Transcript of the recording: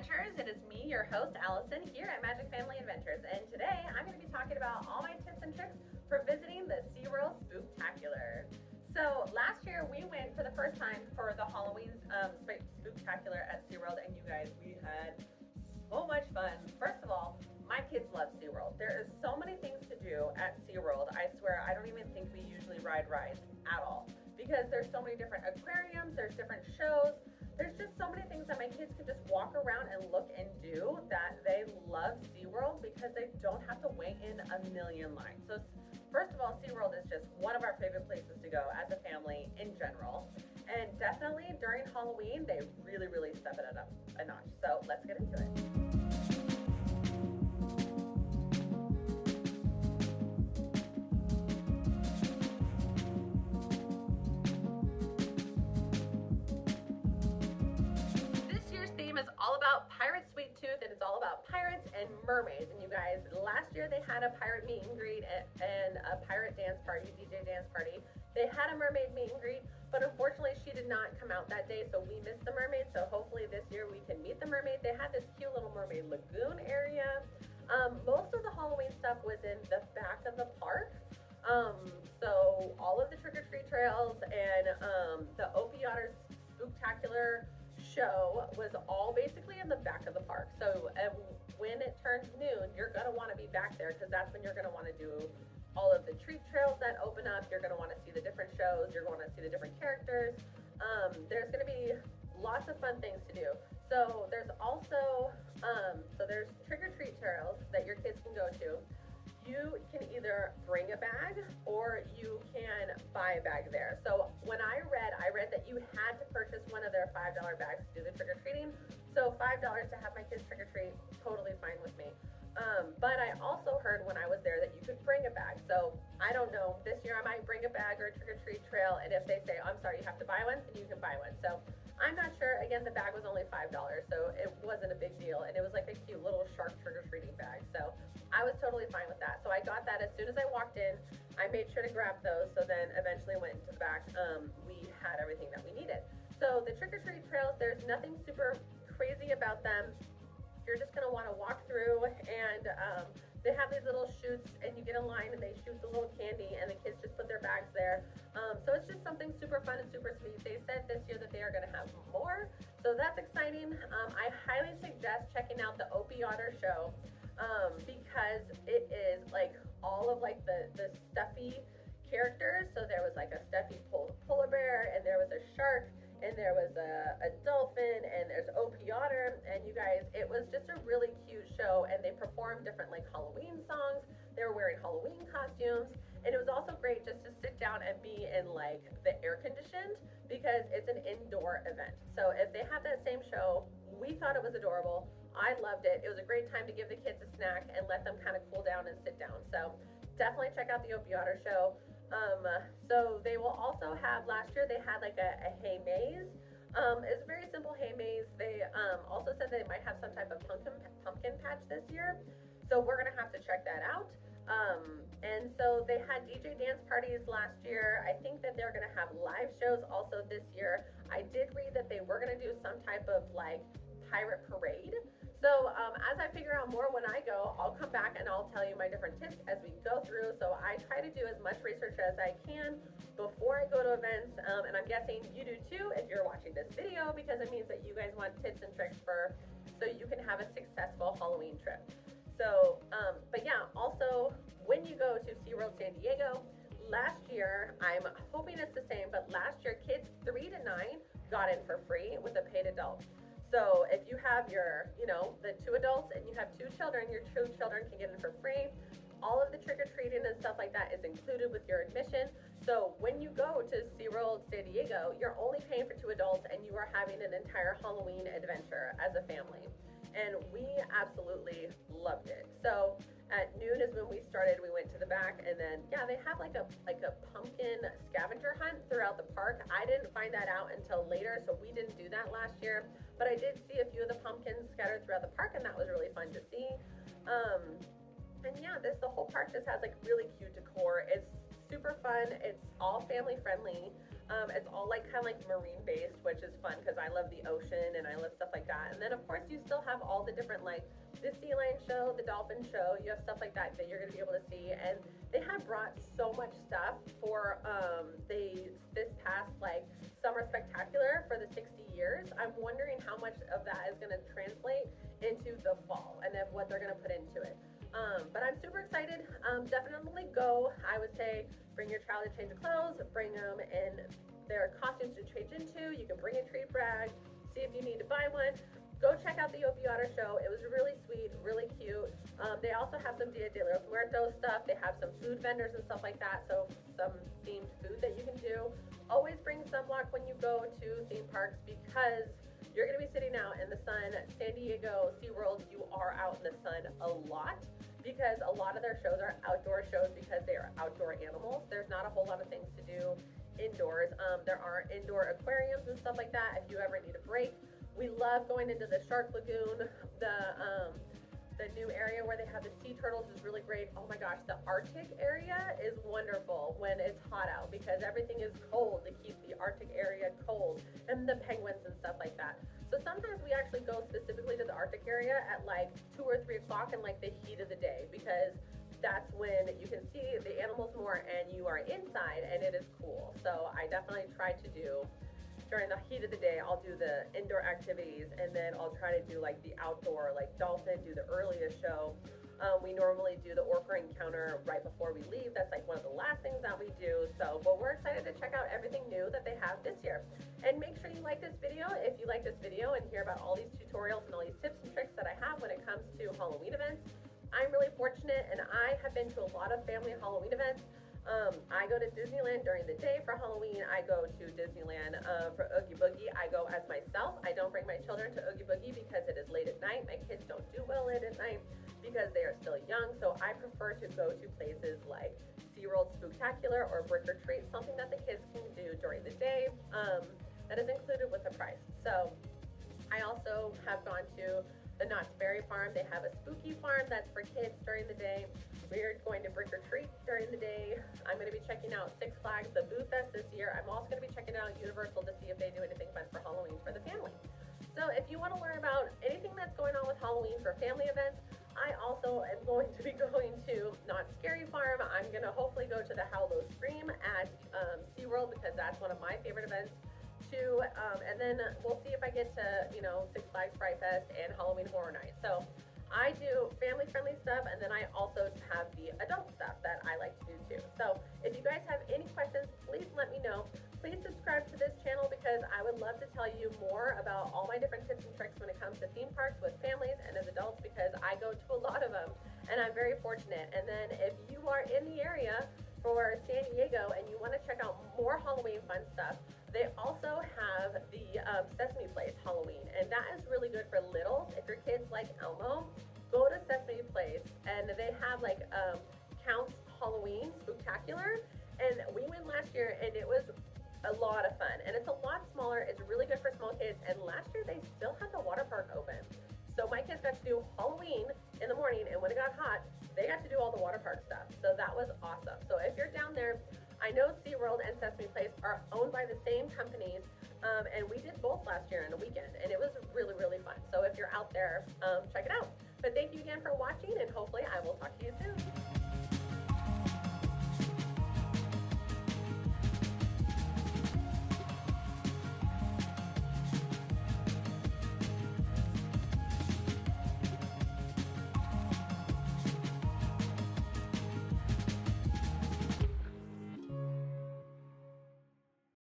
Adventures. It is me, your host, Allison, here at Magic Family Adventures. And today I'm going to be talking about all my tips and tricks for visiting the SeaWorld Spooktacular. So last year we went for the first time for the Halloween Spooktacular at SeaWorld, and you guys, we had so much fun. First of all, my kids love SeaWorld. There is so many things to do at SeaWorld. I swear, I don't even think we usually ride rides at all because there's so many different aquariums, there's different shows. There's just so many things that my kids can just walk around and look and do that they love SeaWorld because they don't have to wait in a million lines. So first of all, SeaWorld is just one of our favorite places to go as a family in general. And definitely during Halloween, they really step it up a notch. So let's get into it. Is all about Pirate Sweet Tooth, and it's all about pirates and mermaids. And you guys, last year they had a pirate meet and greet and a pirate dance party, DJ dance party. They had a mermaid meet and greet, but unfortunately she did not come out that day, so we missed the mermaid. So hopefully this year we can meet the mermaid. They had this cute little mermaid lagoon area. Most of the Halloween stuff was in the back of the park. So all of the trick-or-treat trails and the Orca Spooktacular show was all basically in the back of the park. So when it turns noon, you're going to want to be back there because that's when you're going to want to do all of the treat trails that open up. You're going to want to see the different shows. You're going to see the different characters. There's going to be lots of fun things to do. So there's also, there's trick-or-treat trails that your kids can go to. You can either bring a bag or you can buy a bag there. So when I read that you had to purchase one of their $5 bags to do the trick-or-treating. So $5 to have my kids trick-or-treat, totally fine with me. But I also heard when I was there that you could bring a bag. So I don't know, this year I might bring a bag or a trick-or-treat trail, and if they say, oh, I'm sorry, you have to buy one, then you can buy one. So I'm not sure. Again, the bag was only $5, so it wasn't a big deal, and it was like a cute little shark trick-or-treating bag. So I was totally fine with that. So I got that as soon as I walked in. I made sure to grab those, so then eventually went into the back. We had everything that we needed. So the trick-or-treat trails, there's nothing super crazy about them. You're just gonna wanna walk through, and they have these little chutes, and you get in line and they shoot the little candy, and the kids just put their bags there. So it's just something super fun and super sweet. They said this year that they are gonna have more, so that's exciting. I highly suggest checking out the Opie Otter show because it is like all of like the stuffy characters. So there was like a stuffy polar bear, and there was a shark, and there was a dolphin, and there's Opie Otter, and you guys, it was just a really cute show, and they performed different like Halloween songs. They were wearing Halloween costumes, and it was also great just to sit down and be in like the air conditioned because it's an indoor event. So if they have that same show, we thought it was adorable. I loved it. It was a great time to give the kids a snack and let them kind of cool down and sit down. So definitely check out the Opie Otter show. So they will also have, last year they had like a hay maze. It's a very simple hay maze. They also said they might have some type of pumpkin patch this year. So we're gonna have to check that out. And so they had DJ dance parties last year. I think that they're gonna have live shows also this year. I did read that they were gonna do some type of like pirate parade. So as I figure out more when I go, I'll come back and I'll tell you my different tips as we go through. So I try to do as much research as I can before I go to events, and I'm guessing you do too if you're watching this video, because it means that you guys want tips and tricks so you can have a successful Halloween trip. So, but yeah, also when you go to SeaWorld San Diego, last year, I'm hoping it's the same, but last year kids 3 to 9 got in for free with a paid adult. So if you have your, the 2 adults and you have 2 children, your 2 children can get in for free. All of the trick-or-treating and stuff like that is included with your admission. So when you go to SeaWorld San Diego, you're only paying for 2 adults and you are having an entire Halloween adventure as a family. And we absolutely loved it. So at noon is when we started. We went to the back, and then yeah, they have like a pumpkin scavenger hunt throughout the park. I didn't find that out until later, so we didn't do that last year. But I did see a few of the pumpkins scattered throughout the park, and that was really fun to see. And yeah, the whole park just has like really cute decor. It's super fun. It's all family friendly. It's all like kind of like marine based, which is fun because I love the ocean and I love stuff like that. And then of course you still have all the different, like the sea lion show, the dolphin show. You have stuff like that that you're going to be able to see. And they have brought so much stuff for this past like summer spectacular for the 60 years. I'm wondering how much of that is going to translate into the fall and of what they're going to put into it. But I'm super excited. Definitely go. I would say bring your child to change of clothes, bring them in their costumes to change into. You can bring a treat bag, see if you need to buy one. Go check out the Opie Otter show. It was really sweet, really cute. They also have some Dia de los Muertos stuff. They have some food vendors and stuff like that. So some themed food that you can do. Always bring sunblock when you go to theme parks because you're going to be sitting out in the sun. San Diego, SeaWorld, you are out in the sun a lot because a lot of their shows are outdoor shows because they are outdoor animals. There's not a whole lot of things to do indoors. There are indoor aquariums and stuff like that if you ever need a break. We love going into the Shark Lagoon. The new area where they have the sea turtles is really great. Oh my gosh, the Arctic area is wonderful when it's hot out because everything is cold to keep the Arctic area cold, and the penguins and stuff like that. So sometimes we actually go specifically to the Arctic area at like 2 or 3 o'clock in like the heat of the day because that's when you can see the animals more and you are inside and it is cool. So I definitely try to do, during the heat of the day, I'll do the indoor activities and then I'll try to do like the outdoor, like dolphin, do the earliest show. We normally do the Orca Encounter right before we leave. That's like one of the last things that we do. So, but we're excited to check out everything new that they have this year. And make sure you like this video if you like this video and hear about all these tutorials and all these tips and tricks that I have when it comes to Halloween events. I'm really fortunate and I have been to a lot of family Halloween events. I go to Disneyland during the day for Halloween. I go to Disneyland for Oogie Boogie. I go as myself. I don't bring my children to Oogie Boogie because it is late at night. My kids don't do well late at night because they are still young. So I prefer to go to places like SeaWorld Spooktacular or Brick or Treat, something that the kids can do during the day that is included with the price. So I also have gone to the Knott's Berry Farm. They have a spooky farm that's for kids during the day. We're going to Brick or Treat during the day. I'm going to be checking out Six Flags, the Boo Fest this year. I'm also going to be checking out Universal to see if they do anything fun for Halloween for the family. So if you want to learn about anything that's going on with Halloween for family events, I also am going to be going to Knott's Scary Farm. I'm going to hopefully go to the Howlow Scream at SeaWorld because that's one of my favorite events too. And then we'll see if I get to, Six Flags Fright Fest and Halloween Horror Night. So I do family-friendly stuff, and then I also have the adult stuff that I like to do too. So if you guys have any questions, please let me know. Please subscribe to this channel because I would love to tell you more about all my different tips and tricks when it comes to theme parks with families and as adults because I go to a lot of them, and I'm very fortunate. And then if you are in the area for San Diego and you want to check out more Halloween fun stuff, they also have the Sesame Place Halloween, and that is really good for littles. If your kids like Elmo, go to Sesame Place, and they have like Count's Halloween Spooktacular, and we went last year, and it was a lot of fun, and it's a lot smaller. It's really good for small kids, and last year they still had the water park open. So my kids got to do Halloween in the morning, and when it got hot, they got to do all the water park stuff. So that was awesome. So if you're down there, I know SeaWorld and Sesame Place are owned by the same companies, and we did both last year in a weekend, and it was really, really fun. So if you're out there, check it out. But thank you again for watching, and hopefully I will talk to you soon.